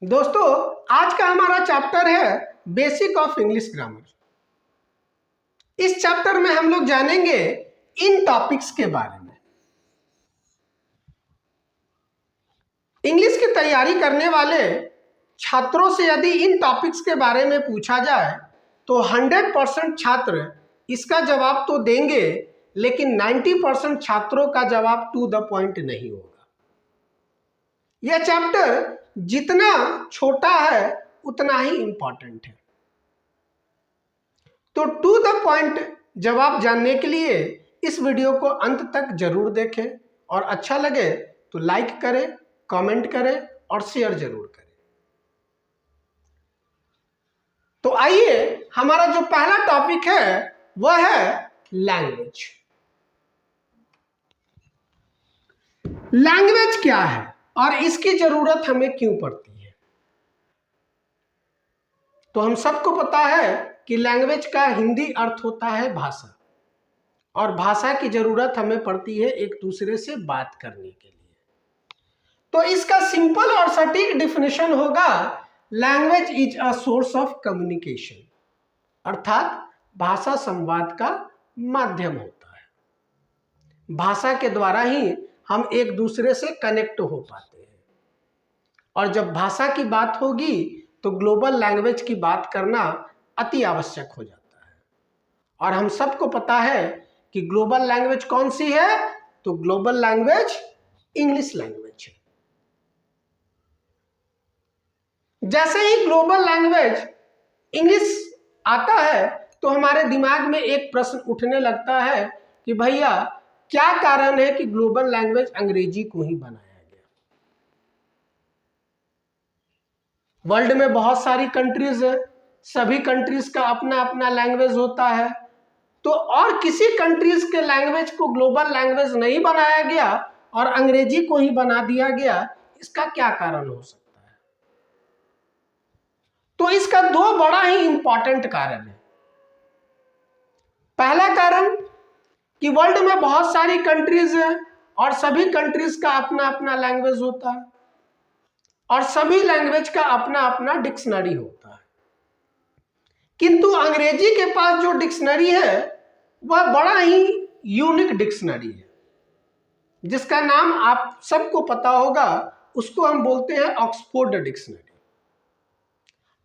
दोस्तों, आज का हमारा चैप्टर है बेसिक ऑफ इंग्लिश ग्रामर। इस चैप्टर में हम लोग जानेंगे इन टॉपिक्स के बारे में। इंग्लिश की तैयारी करने वाले छात्रों से यदि इन टॉपिक्स के बारे में पूछा जाए तो 100% छात्र इसका जवाब तो देंगे, लेकिन 90% छात्रों का जवाब टू द पॉइंट नहीं होगा। यह चैप्टर जितना छोटा है उतना ही इंपॉर्टेंट है। तो टू द पॉइंट जवाब जानने के लिए इस वीडियो को अंत तक जरूर देखें और अच्छा लगे तो लाइक करें, कमेंट करें और शेयर जरूर करें। तो आइए, हमारा जो पहला टॉपिक है वह है लैंग्वेज। लैंग्वेज क्या है और इसकी जरूरत हमें क्यों पड़ती है? तो हम सबको पता है कि लैंग्वेज का हिंदी अर्थ होता है भाषा, और भाषा की जरूरत हमें पड़ती है एक दूसरे से बात करने के लिए। तो इसका सिंपल और सटीक डिफिनेशन होगा, language is a source of communication, अर्थात भाषा संवाद का माध्यम होता है। भाषा के द्वारा ही हम एक दूसरे से कनेक्ट हो पाते हैं, और जब भाषा की बात होगी तो ग्लोबल लैंग्वेज की बात करना अति आवश्यक हो जाता है। और हम सबको पता है कि ग्लोबल लैंग्वेज कौन सी है? तो ग्लोबल लैंग्वेज इंग्लिश लैंग्वेज है। जैसे ही ग्लोबल लैंग्वेज इंग्लिश आता है तो हमारे दिमाग में एक प्रश्न उठने लगता है कि भैया, क्या कारण है कि ग्लोबल लैंग्वेज अंग्रेजी को ही बनाया गया? वर्ल्ड में बहुत सारी कंट्रीज है, सभी कंट्रीज का अपना अपना लैंग्वेज होता है, तो और किसी कंट्रीज के लैंग्वेज को ग्लोबल लैंग्वेज नहीं बनाया गया और अंग्रेजी को ही बना दिया गया, इसका क्या कारण हो सकता है? तो इसका दो बड़ा ही इंपॉर्टेंट कारण है। पहला कारण कि वर्ल्ड में बहुत सारी कंट्रीज हैं और सभी कंट्रीज का अपना अपना लैंग्वेज होता है, और सभी लैंग्वेज का अपना अपना डिक्शनरी होता है। किंतु अंग्रेजी के पास जो डिक्शनरी है वह बड़ा ही यूनिक डिक्शनरी है, जिसका नाम आप सबको पता होगा। उसको हम बोलते हैं ऑक्सफोर्ड डिक्शनरी।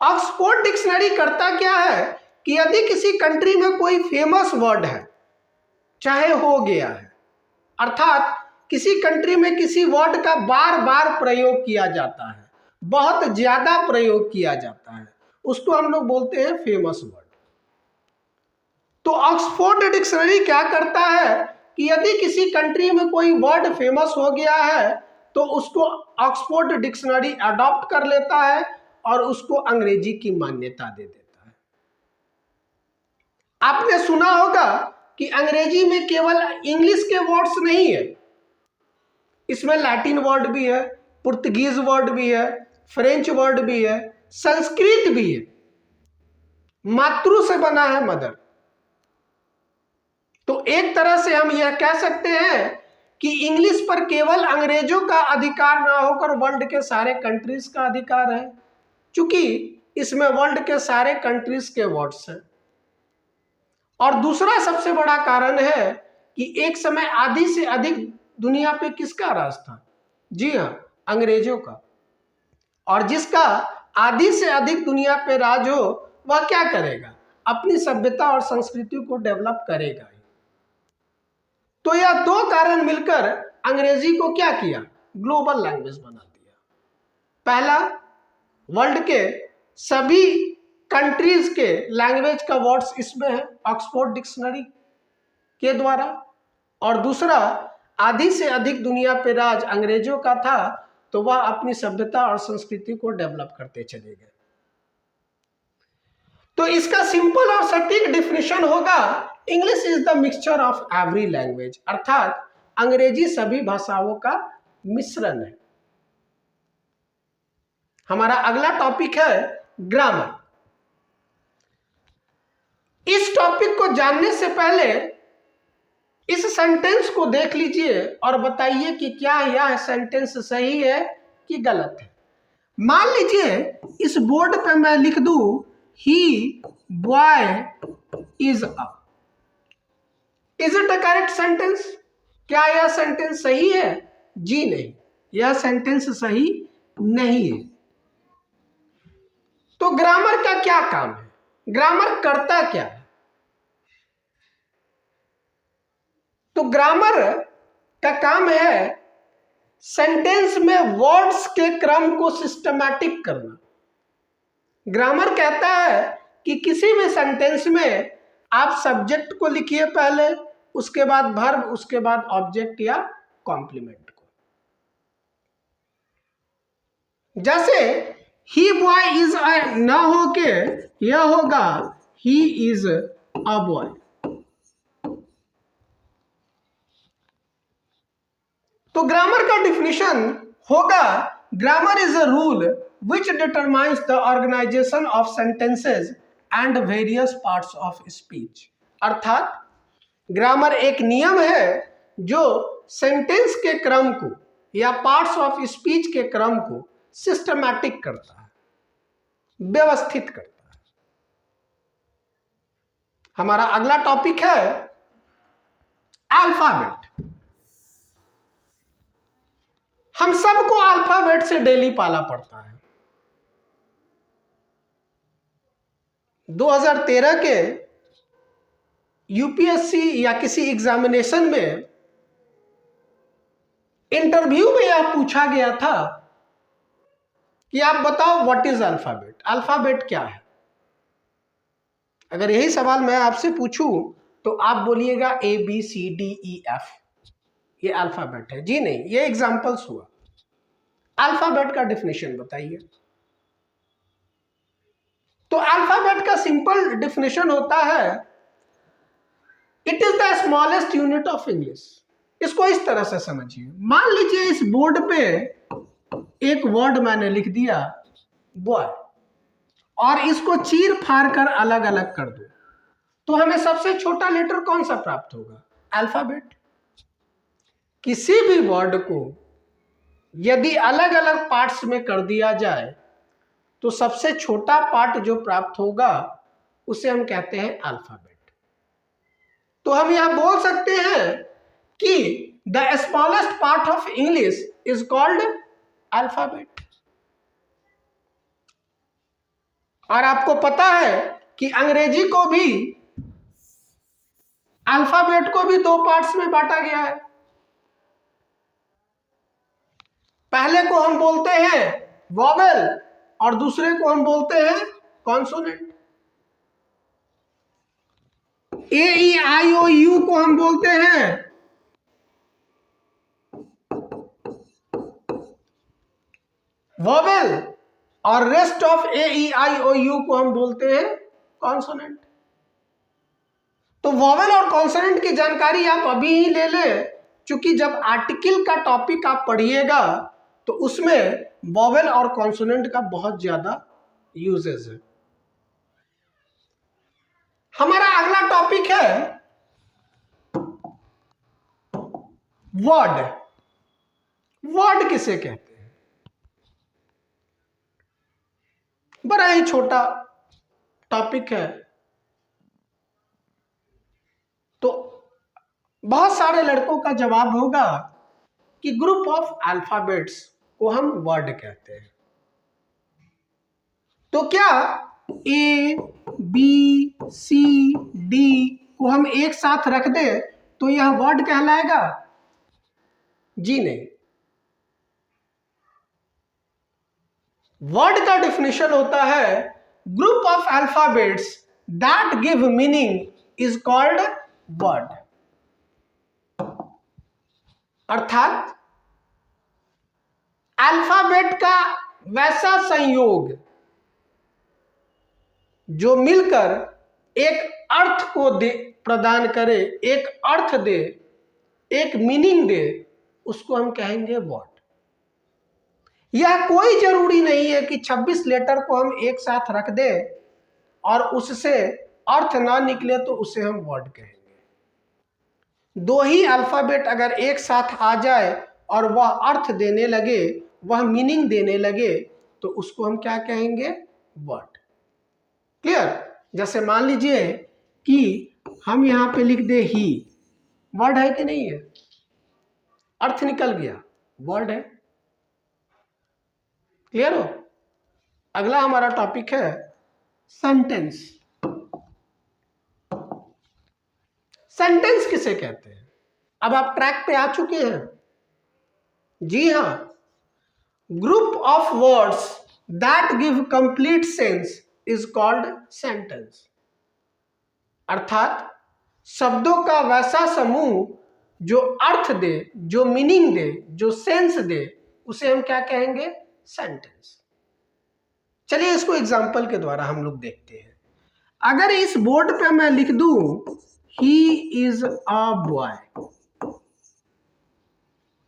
ऑक्सफोर्ड डिक्शनरी करता क्या है कि यदि किसी कंट्री में कोई फेमस वर्ड है, चाहे हो गया है, अर्थात किसी कंट्री में किसी वर्ड का बार बार प्रयोग किया जाता है, बहुत ज्यादा प्रयोग किया जाता है, उसको हम लोग बोलते हैं फेमस वर्ड। तो ऑक्सफोर्ड डिक्शनरी क्या करता है कि यदि किसी कंट्री में कोई वर्ड फेमस हो गया है तो उसको ऑक्सफोर्ड डिक्शनरी अडॉप्ट कर लेता है और उसको अंग्रेजी की मान्यता दे देता है। आपने सुना होगा कि अंग्रेजी में केवल इंग्लिश के वर्ड्स नहीं है, इसमें लैटिन वर्ड भी है, पुर्तगीज वर्ड भी है, फ्रेंच वर्ड भी है, संस्कृत भी है। मातृ से बना है मदर। तो एक तरह से हम यह कह सकते हैं कि इंग्लिश पर केवल अंग्रेजों का अधिकार ना होकर वर्ल्ड के सारे कंट्रीज का अधिकार है, क्योंकि इसमें वर्ल्ड के सारे कंट्रीज के वर्ड्स हैं। और दूसरा सबसे बड़ा कारण है कि एक समय आधी से अधिक दुनिया पे किसका राज था? जी हाँ, अंग्रेजों का। और जिसका आधी से अधिक दुनिया पे राज हो वह क्या करेगा? अपनी सभ्यता और संस्कृति को डेवलप करेगा। तो यह दो कारण मिलकर अंग्रेजी को क्या किया? ग्लोबल लैंग्वेज बना दिया। पहला, वर्ल्ड के सभी कंट्रीज के लैंग्वेज का वर्ड्स इसमें है ऑक्सफोर्ड डिक्शनरी के द्वारा, और दूसरा, आधी से अधिक दुनिया पे राज अंग्रेजों का था, तो वह अपनी सभ्यता और संस्कृति को डेवलप करते चले गए। तो इसका सिंपल और सटीक डिफिनेशन होगा, English is the mixture of every language, अर्थात अंग्रेजी सभी भाषाओं का मिश्रण है। हमारा अगला टॉपिक है ग्रामर। इस टॉपिक को जानने से पहले इस सेंटेंस को देख लीजिए और बताइए कि क्या यह सेंटेंस सही है कि गलत है। मान लीजिए इस बोर्ड पे मैं लिख दूं ही boy is up, is it a correct sentence? क्या यह सेंटेंस सही है? जी नहीं, यह सेंटेंस सही नहीं है। तो ग्रामर का क्या काम है? ग्रामर करता क्या है? तो ग्रामर का काम है सेंटेंस में वर्ड्स के क्रम को सिस्टमैटिक करना। ग्रामर कहता है कि किसी भी सेंटेंस में आप सब्जेक्ट को लिखिए पहले, उसके बाद वर्ब, उसके बाद ऑब्जेक्ट या कॉम्प्लीमेंट को। जैसे ही बॉय इज न हो के यह होगा ही इज अ बॉय। तो ग्रामर का डिफिनेशन होगा grammar is a rule which determines the organisation of sentences and various parts of speech. अर्थात ग्रामर एक नियम है जो सेंटेंस के क्रम को या पार्ट्स ऑफ स्पीच के क्रम को सिस्टमैटिक करता है, व्यवस्थित करता है। हमारा अगला टॉपिक है अल्फाबेट। हम सबको अल्फाबेट से डेली पाला पड़ता है। 2013 के यूपीएससी या किसी एग्जामिनेशन में इंटरव्यू में यह पूछा गया था कि आप बताओ व्हाट इज अल्फाबेट, अल्फाबेट क्या है। अगर यही सवाल मैं आपसे पूछूं तो आप बोलिएगा ABCDEF, ये अल्फाबेट है। जी नहीं, ये एग्जांपल्स हुआ। अल्फाबेट का डेफिनेशन बताइए। तो अल्फाबेट का सिंपल डेफिनेशन होता है it is the smallest unit of English. इसको इस तरह से समझिए, मान लीजिए इस बोर्ड पे एक वर्ड मैंने लिख दिया बॉय और इसको चीर फाड़ कर अलग अलग कर दो, तो हमें सबसे छोटा लेटर कौन सा प्राप्त होगा? अल्फाबेट। किसी भी वर्ड को यदि अलग अलग पार्ट्स में कर दिया जाए तो सबसे छोटा पार्ट जो प्राप्त होगा उसे हम कहते हैं अल्फाबेट। तो हम यह बोल सकते हैं कि the smallest part of English is called alphabet. और आपको पता है कि अंग्रेजी को भी, अल्फाबेट को भी दो पार्ट्स में बांटा गया है। पहले को हम बोलते हैं वॉवेल और दूसरे को हम बोलते हैं कॉन्सोनेंट। AEIOU को हम बोलते हैं वॉवेल और रेस्ट ऑफ AEIOU को हम बोलते हैं कॉन्सोनेंट। तो वॉवेल और कॉन्सोनेंट की जानकारी आप अभी ही ले लें, क्योंकि जब आर्टिकल का टॉपिक आप पढ़िएगा तो उसमें वॉवेल और कॉन्सोनेंट का बहुत ज्यादा यूजेस है। हमारा अगला टॉपिक है वर्ड। वर्ड किसे कहते हैं? बड़ा ही छोटा टॉपिक है। तो बहुत सारे लड़कों का जवाब होगा कि ग्रुप ऑफ अल्फाबेट्स को हम वर्ड कहते हैं। तो क्या ABCD को हम एक साथ रख दें तो यह वर्ड कहलाएगा? जी नहीं। वर्ड का डेफिनेशन होता है group of alphabets that give meaning is called word. अर्थात अल्फाबेट का वैसा संयोग जो मिलकर एक अर्थ को प्रदान करे, एक अर्थ दे, एक मीनिंग दे, उसको हम कहेंगे वर्ड। यह कोई जरूरी नहीं है कि 26 लेटर को हम एक साथ रख दें और उससे अर्थ ना निकले तो उसे हम वर्ड कहेंगे। दो ही अल्फाबेट अगर एक साथ आ जाए और वह अर्थ देने लगे, वह मीनिंग देने लगे, तो उसको हम क्या कहेंगे? वर्ड। क्लियर? जैसे मान लीजिए कि हम यहां पे लिख दे ही, वर्ड है कि नहीं है? अर्थ निकल गया, वर्ड है। क्लियर हो? अगला हमारा टॉपिक है सेंटेंस। सेंटेंस किसे कहते हैं? अब आप ट्रैक पे आ चुके हैं। जी हां, group of words that give complete sense is called sentence. अर्थात शब्दों का वैसा समूह जो अर्थ दे, जो मीनिंग दे, जो सेंस दे, उसे हम क्या कहेंगे? सेंटेंस। चलिए इसको एग्जाम्पल के द्वारा हम लोग देखते हैं। अगर इस बोर्ड पे मैं लिख दूं ही इज अ बॉय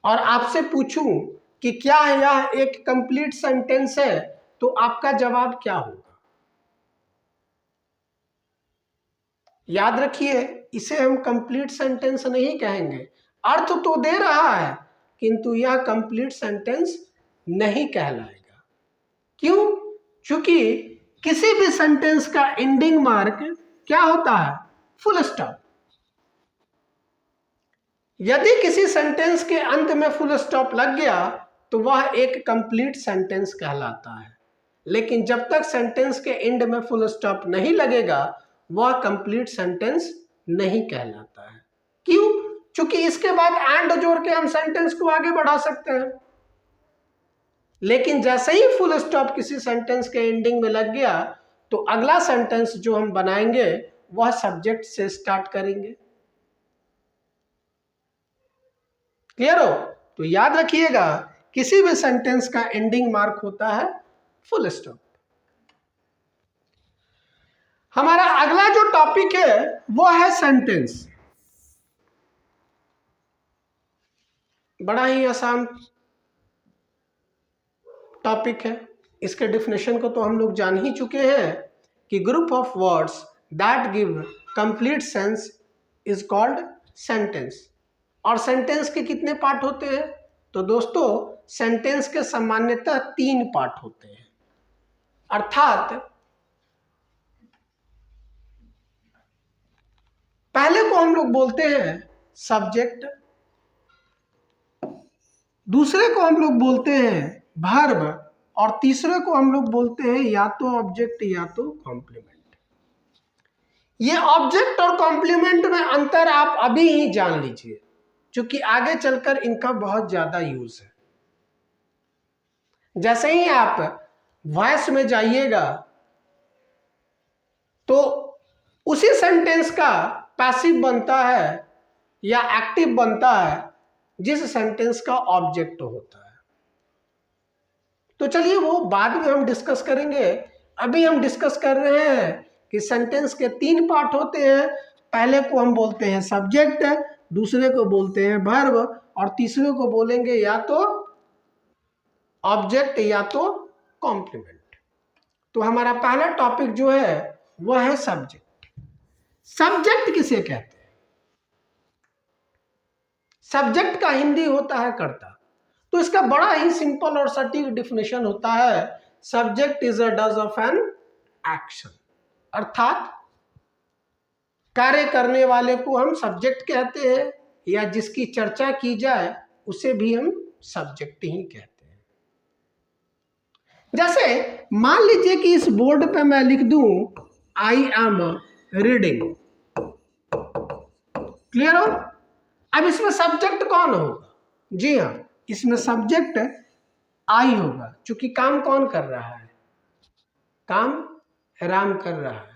और आपसे पूछूं कि क्या यह एक कंप्लीट सेंटेंस है, तो आपका जवाब क्या होगा? याद रखिए, इसे हम कंप्लीट सेंटेंस नहीं कहेंगे। अर्थ तो दे रहा है किंतु यह कंप्लीट सेंटेंस नहीं कहलाएगा। क्यों? क्योंकि किसी भी सेंटेंस का एंडिंग मार्क क्या होता है? Full stop. यदि किसी सेंटेंस के अंत में फुल स्टॉप लग गया तो वह एक कंप्लीट सेंटेंस कहलाता है। लेकिन जब तक सेंटेंस के एंड में फुल स्टॉप नहीं लगेगा वह कंप्लीट सेंटेंस नहीं कहलाता है। क्यों? क्योंकि इसके बाद एंड जोड़ के हम सेंटेंस को आगे बढ़ा सकते हैं। लेकिन जैसे ही फुल स्टॉप किसी सेंटेंस के एंडिंग में लग गया तो अगला सेंटेंस जो हम बनाएंगे वह सब्जेक्ट से स्टार्ट करेंगे। क्लियर हो? तो याद रखिएगा, किसी भी सेंटेंस का एंडिंग मार्क होता है फुल स्टॉप। हमारा अगला जो टॉपिक है वो है सेंटेंस। बड़ा ही आसान टॉपिक है। इसके डिफिनेशन को तो हम लोग जान ही चुके हैं कि group of words that give complete sense is called sentence. और सेंटेंस के कितने पार्ट होते हैं? तो दोस्तों, सेंटेंस के सामान्यतः 3 पार्ट होते हैं। अर्थात पहले को हम लोग बोलते हैं सब्जेक्ट, दूसरे को हम लोग बोलते हैं वर्ब और तीसरे को हम लोग बोलते हैं या तो ऑब्जेक्ट या तो कॉम्प्लीमेंट। ये ऑब्जेक्ट और कॉम्प्लीमेंट में अंतर आप अभी ही जान लीजिए, क्योंकि आगे चलकर इनका बहुत ज्यादा यूज है। जैसे ही आप वॉइस में जाइएगा तो उसी सेंटेंस का पैसिव बनता है या एक्टिव बनता है जिस सेंटेंस का ऑब्जेक्ट होता है। तो चलिए वो बाद में हम डिस्कस करेंगे। अभी हम डिस्कस कर रहे हैं कि सेंटेंस के 3 पार्ट होते हैं। पहले को हम बोलते हैं सब्जेक्ट, दूसरे को बोलते हैं वर्ब और तीसरे को बोलेंगे या तो ऑब्जेक्ट या तो कॉम्प्लीमेंट। तो हमारा पहला टॉपिक जो है वह है सब्जेक्ट। सब्जेक्ट किसे कहते हैं? सब्जेक्ट का हिंदी होता है कर्ता। तो इसका बड़ा ही सिंपल और सटीक डिफिनेशन होता है, subject is a does of an action. अर्थात कार्य करने वाले को हम सब्जेक्ट कहते हैं या जिसकी चर्चा की जाए उसे भी हम सब्जेक्ट ही कहते हैं। जैसे मान लीजिए कि इस बोर्ड पे मैं लिख दूं आई एम रीडिंग। क्लियर हो? अब इसमें सब्जेक्ट कौन होगा? जी हाँ, इसमें सब्जेक्ट आई होगा, क्योंकि काम कौन कर रहा है? काम राम कर रहा है।